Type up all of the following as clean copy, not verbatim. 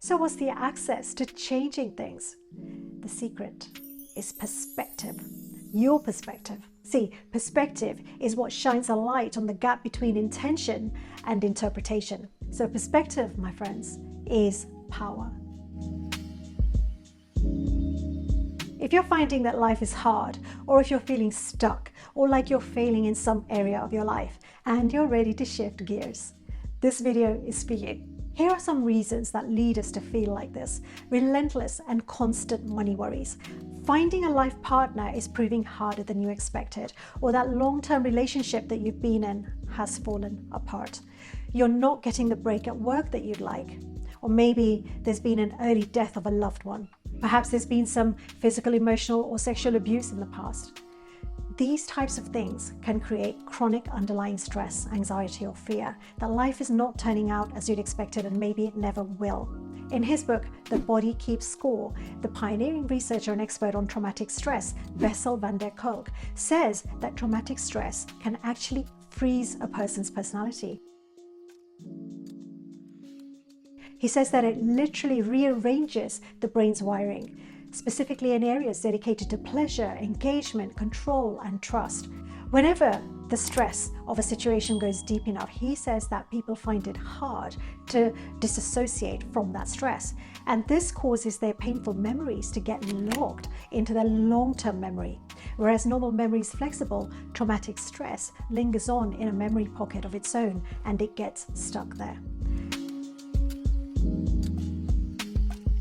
So what's the access to changing things? The secret is perspective. Your perspective. See, perspective is what shines a light on the gap between intention and interpretation. So perspective, my friends, is power. If you're finding that life is hard, or if you're feeling stuck, or like you're failing in some area of your life, and you're ready to shift gears, this video is for you. Here are some reasons that lead us to feel like this: relentless and constant money worries. Finding a life partner is proving harder than you expected, or that long-term relationship that you've been in has fallen apart. You're not getting the break at work that you'd like, or maybe there's been an early death of a loved one. Perhaps there's been some physical, emotional, or sexual abuse in the past. These types of things can create chronic underlying stress, anxiety, or fear that life is not turning out as you'd expected, and maybe it never will. In his book, The Body Keeps Score, the pioneering researcher and expert on traumatic stress, Bessel van der Kolk, says that traumatic stress can actually freeze a person's personality. He says that it literally rearranges the brain's wiring, specifically in areas dedicated to pleasure, engagement, control, and trust. Whenever the stress of a situation goes deep enough, he says that people find it hard to disassociate from that stress. And this causes their painful memories to get locked into their long-term memory. Whereas normal memory is flexible, traumatic stress lingers on in a memory pocket of its own, and it gets stuck there.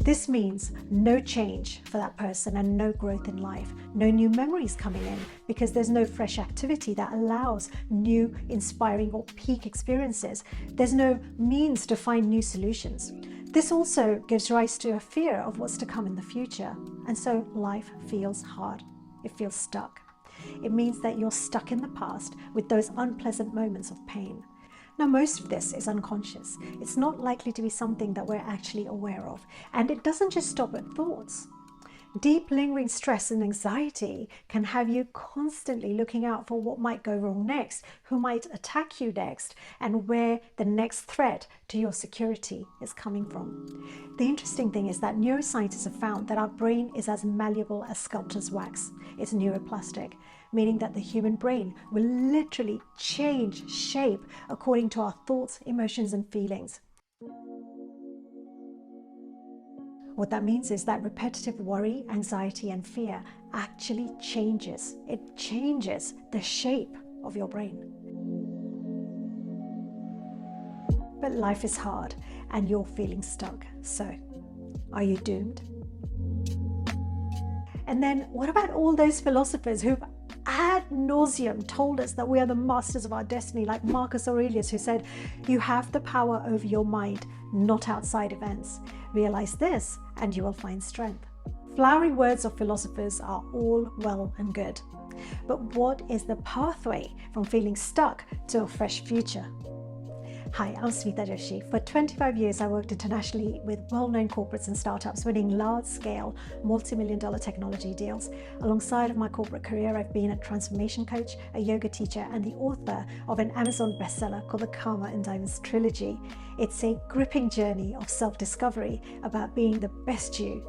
This means no change for that person and no growth in life, no new memories coming in, because there's no fresh activity that allows new, inspiring, or peak experiences. There's no means to find new solutions. This also gives rise to a fear of what's to come in the future. And so life feels hard. It feels stuck. It means that you're stuck in the past with those unpleasant moments of pain. Now, most of this is unconscious. It's not likely to be something that we're actually aware of. And it doesn't just stop at thoughts. Deep lingering stress and anxiety can have you constantly looking out for what might go wrong next, who might attack you next, and where the next threat to your security is coming from. The interesting thing is that neuroscientists have found that our brain is as malleable as sculptor's wax. It's neuroplastic, meaning that the human brain will literally change shape according to our thoughts, emotions, and feelings. What that means is that repetitive worry, anxiety, and fear actually changes. It changes the shape of your brain. But life is hard and you're feeling stuck. So, are you doomed? And then what about all those philosophers who've ad nauseum told us that we are the masters of our destiny, like Marcus Aurelius, who said, "You have the power over your mind, not outside events. Realize this and you will find strength." Flowery words of philosophers are all well and good. But what is the pathway from feeling stuck to a fresh future? Hi, I'm Smita Joshi. For 25 years, I worked internationally with well-known corporates and startups, winning large-scale, multi-million-dollar technology deals. Alongside of my corporate career, I've been a transformation coach, a yoga teacher, and the author of an Amazon bestseller called the Karma and Diamonds Trilogy. It's a gripping journey of self-discovery about being the best you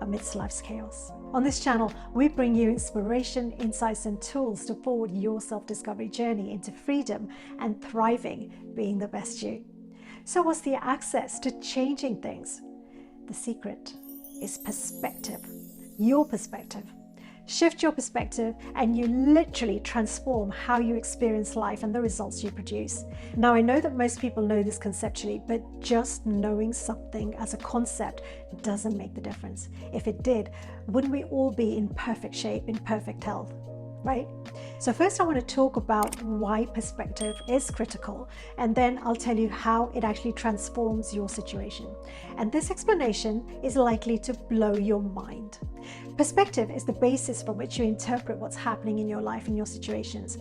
amidst life's chaos. On this channel, we bring you inspiration, insights, and tools to forward your self-discovery journey into freedom and thriving, being the best you. So what's the access to changing things? The secret is perspective. Your perspective. Shift your perspective and you literally transform how you experience life and the results you produce. Now, I know that most people know this conceptually, but just knowing something as a concept doesn't make the difference. If it did, wouldn't we all be in perfect shape, in perfect health? Right? So first I want to talk about why perspective is critical, and then I'll tell you how it actually transforms your situation. And this explanation is likely to blow your mind. Perspective is the basis from which you interpret what's happening in your life and your situations.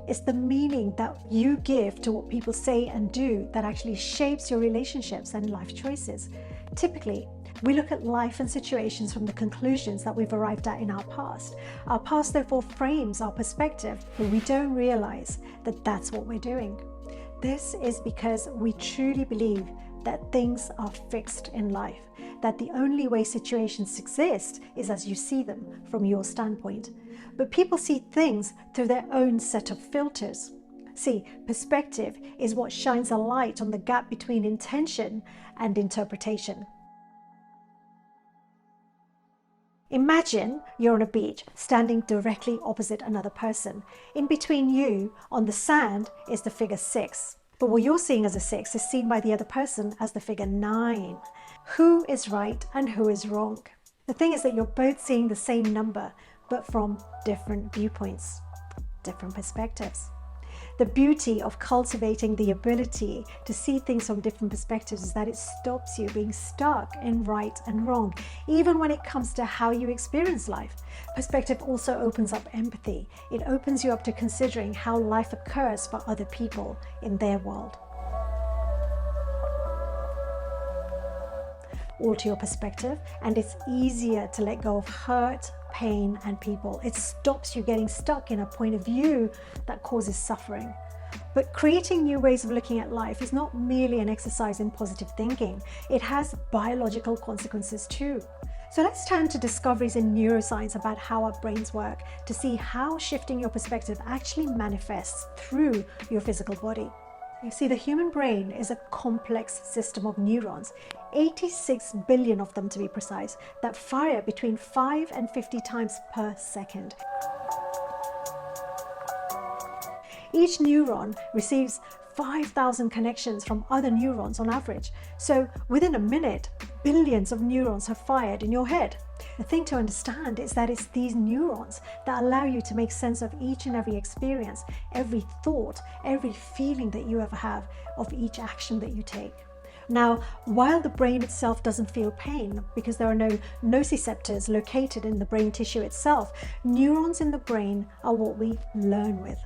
It's the meaning that you give to what people say and do that actually shapes your relationships and life choices. Typically, we look at life and situations from the conclusions that we've arrived at in our past. Our past therefore frames our perspective, but we don't realize that that's what we're doing. This is because we truly believe that things are fixed in life, that the only way situations exist is as you see them from your standpoint. But people see things through their own set of filters. See, perspective is what shines a light on the gap between intention and interpretation. Imagine you're on a beach, standing directly opposite another person. In between you, on the sand, is the figure 6. But what you're seeing as a 6 is seen by the other person as the figure 9. Who is right and who is wrong? The thing is that you're both seeing the same number, but from different viewpoints, different perspectives. The beauty of cultivating the ability to see things from different perspectives is that it stops you being stuck in right and wrong, even when it comes to how you experience life. Perspective also opens up empathy. It opens you up to considering how life occurs for other people in their world. Alter your perspective, and it's easier to let go of hurt, pain, and people. It stops you getting stuck in a point of view that causes suffering. But creating new ways of looking at life is not merely an exercise in positive thinking. It has biological consequences too. So let's turn to discoveries in neuroscience about how our brains work to see how shifting your perspective actually manifests through your physical body. You see, the human brain is a complex system of neurons, 86 billion of them to be precise, that fire between 5 and 50 times per second. Each neuron receives 5,000 connections from other neurons on average. So within a minute, billions of neurons have fired in your head. The thing to understand is that it's these neurons that allow you to make sense of each and every experience, every thought, every feeling that you ever have, of each action that you take. Now, while the brain itself doesn't feel pain because there are no nociceptors located in the brain tissue itself, neurons in the brain are what we learn with.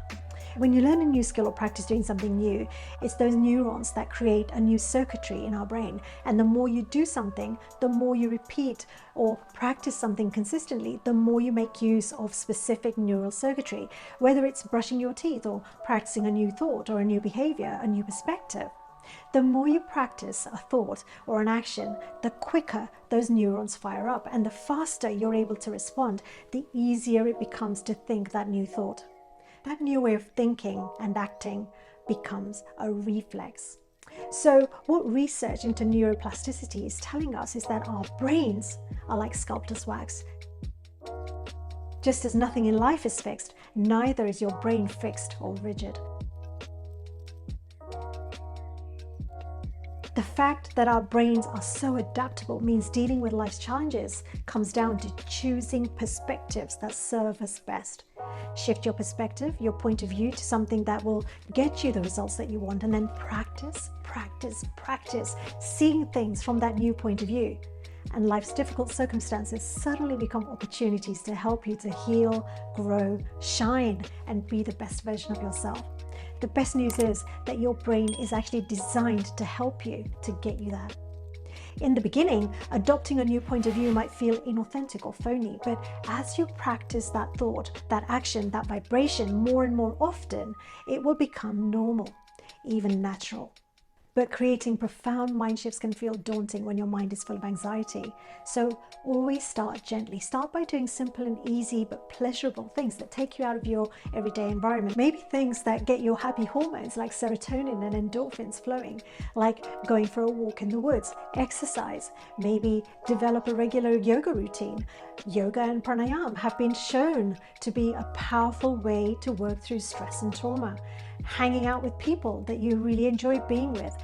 When you learn a new skill or practice doing something new, it's those neurons that create a new circuitry in our brain. And the more you do something, the more you repeat or practice something consistently, the more you make use of specific neural circuitry, whether it's brushing your teeth or practicing a new thought or a new behavior, a new perspective. The more you practice a thought or an action, the quicker those neurons fire up, and the faster you're able to respond, the easier it becomes to think that new thought. That new way of thinking and acting becomes a reflex. So what research into neuroplasticity is telling us is that our brains are like sculptor's wax. Just as nothing in life is fixed, neither is your brain fixed or rigid. The fact that our brains are so adaptable means dealing with life's challenges comes down to choosing perspectives that serve us best. Shift your perspective, your point of view, to something that will get you the results that you want, and then practice, seeing things from that new point of view. And life's difficult circumstances suddenly become opportunities to help you to heal, grow, shine, and be the best version of yourself. The best news is that your brain is actually designed to help you to get you there. In the beginning, adopting a new point of view might feel inauthentic or phony, but as you practice that thought, that action, that vibration more and more often, it will become normal, even natural. But creating profound mind shifts can feel daunting when your mind is full of anxiety. So always start gently. Start by doing simple and easy but pleasurable things that take you out of your everyday environment. Maybe things that get your happy hormones like serotonin and endorphins flowing, like going for a walk in the woods, exercise, maybe develop a regular yoga routine. Yoga and pranayama have been shown to be a powerful way to work through stress and trauma. Hanging out with people that you really enjoy being with.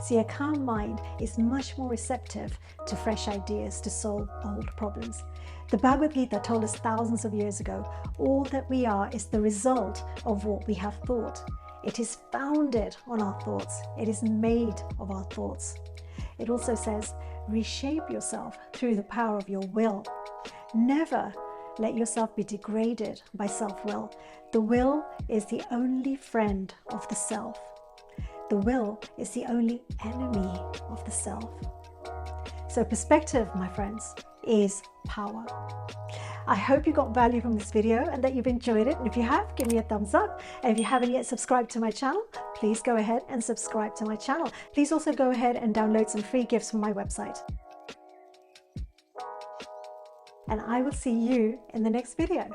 See, a calm mind is much more receptive to fresh ideas to solve old problems. The Bhagavad Gita told us thousands of years ago, all that we are is the result of what we have thought. It is founded on our thoughts. It is made of our thoughts. It also says, reshape yourself through the power of your will. Never let yourself be degraded by self-will. The will is the only friend of the self. The will is the only enemy of the self. So perspective, my friends, is power. I hope you got value from this video and that you've enjoyed it. And if you have, give me a thumbs up. And if you haven't yet subscribed to my channel, please go ahead and subscribe to my channel. Please also go ahead and download some free gifts from my website. And I will see you in the next video.